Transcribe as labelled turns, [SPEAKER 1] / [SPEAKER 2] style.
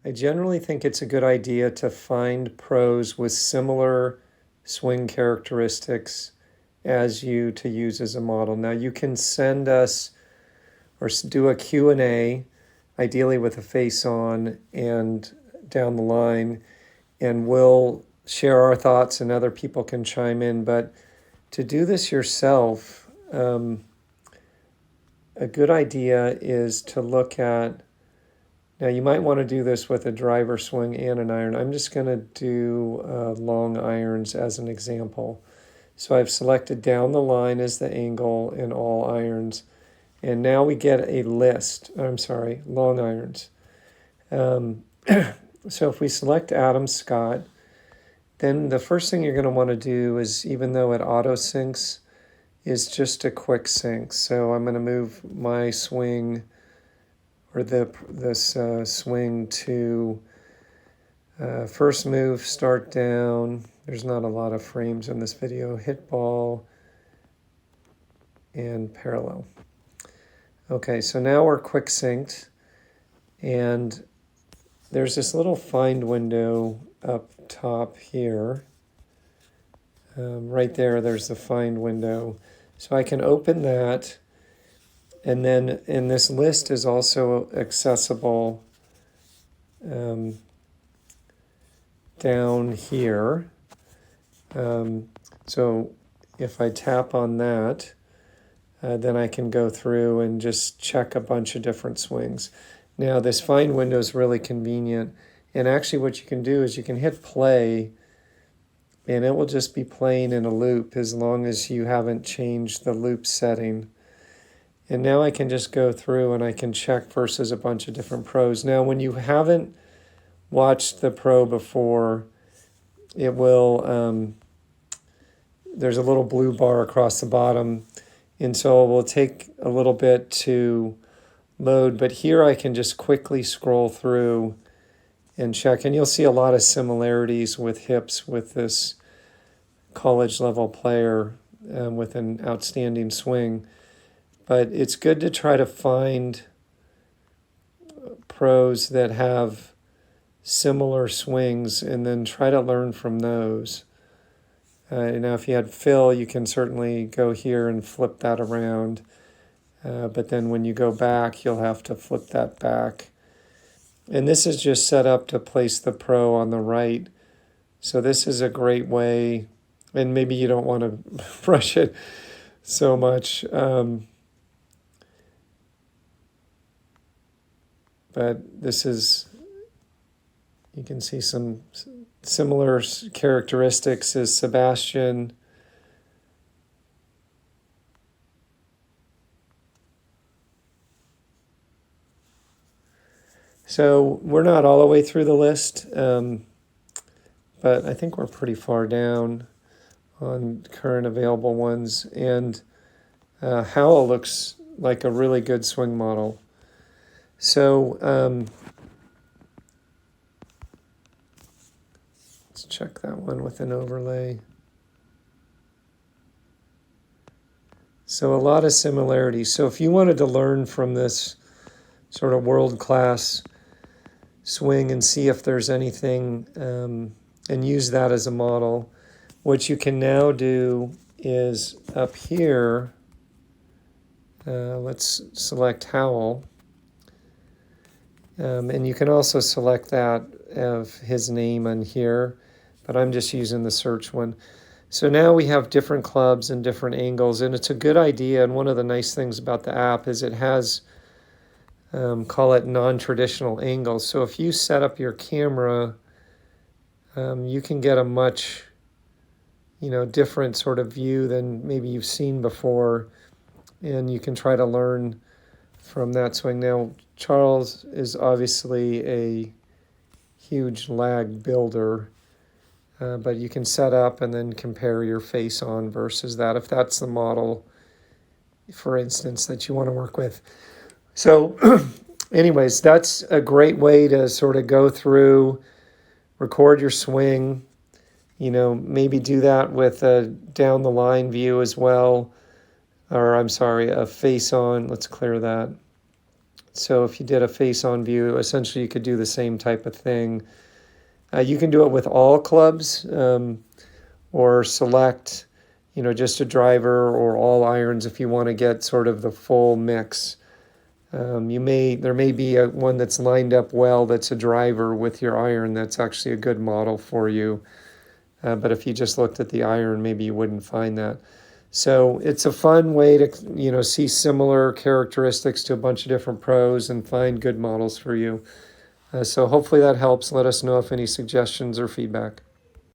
[SPEAKER 1] I generally think it's a good idea to find pros with similar swing characteristics as you to use as a model. Now you can send us or do a Q&A, ideally with a face on and down the line, and we'll share our thoughts and other people can chime in. But to do this yourself, a good idea is to look at, now you might want to do this with a driver swing and an iron. I'm just going to do long irons as an example. So I've selected down the line as the angle in all irons. And now we get a list, I'm sorry, long irons. So if we select Adam Scott, then the first thing you're going to want to do is, even though it auto syncs, is just a quick sync. So I'm going to move my swing, or this swing to first move, start down. There's not a lot of frames in this video. Hit ball and parallel. Okay, so now we're quick synced, and there's this little find window up top here. Right there, there's the find window. So I can open that, and then in this list is also accessible down here. So if I tap on that, then I can go through and just check a bunch of different swings. Now this find window is really convenient, and actually what you can do is you can hit play and it will just be playing in a loop as long as you haven't changed the loop setting. And now I can just go through and I can check versus a bunch of different pros. Now when you haven't watched the pro before, it will, there's a little blue bar across the bottom, and so it will take a little bit to load, but here I can just quickly scroll through and check, and you'll see a lot of similarities with hips with this college level player with an outstanding swing. But it's good to try to find pros that have similar swings and then try to learn from those. Now if you had Phil, you can certainly go here and flip that around. But then when you go back, you'll have to flip that back. And this is just set up to place the pro on the right. So this is a great way, and maybe you don't want to brush it so much. But this is, you can see some similar characteristics as Sebastian. So we're not all the way through the list, but I think we're pretty far down on current available ones. And Howell looks like a really good swing model. So let's check that one with an overlay. So a lot of similarities. So if you wanted to learn from this sort of world-class swing and see if there's anything and use that as a model, what you can now do is up here, let's select Howell. And you can also select that of his name on here, but I'm just using the search one. So now we have different clubs and different angles, and it's a good idea. And one of the nice things about the app is it has, call it non-traditional angles. So if you set up your camera, you can get a much, different sort of view than maybe you've seen before, and you can try to learn from that swing. Now, Charles is obviously a huge lag builder, but you can set up and then compare your face on versus that, if that's the model, for instance, that you want to work with. So anyways, that's a great way to sort of go through, record your swing, maybe do that with a down the line view as well, or I'm sorry, a face on. Let's clear that. So if you did a face-on view, essentially you could do the same type of thing. You can do it with all clubs, or select, just a driver or all irons if you want to get sort of the full mix. There may be one that's lined up well that's a driver with your iron that's actually a good model for you. But if you just looked at the iron, maybe you wouldn't find that. So it's a fun way to, see similar characteristics to a bunch of different pros and find good models for you. So hopefully that helps. Let us know if any suggestions or feedback.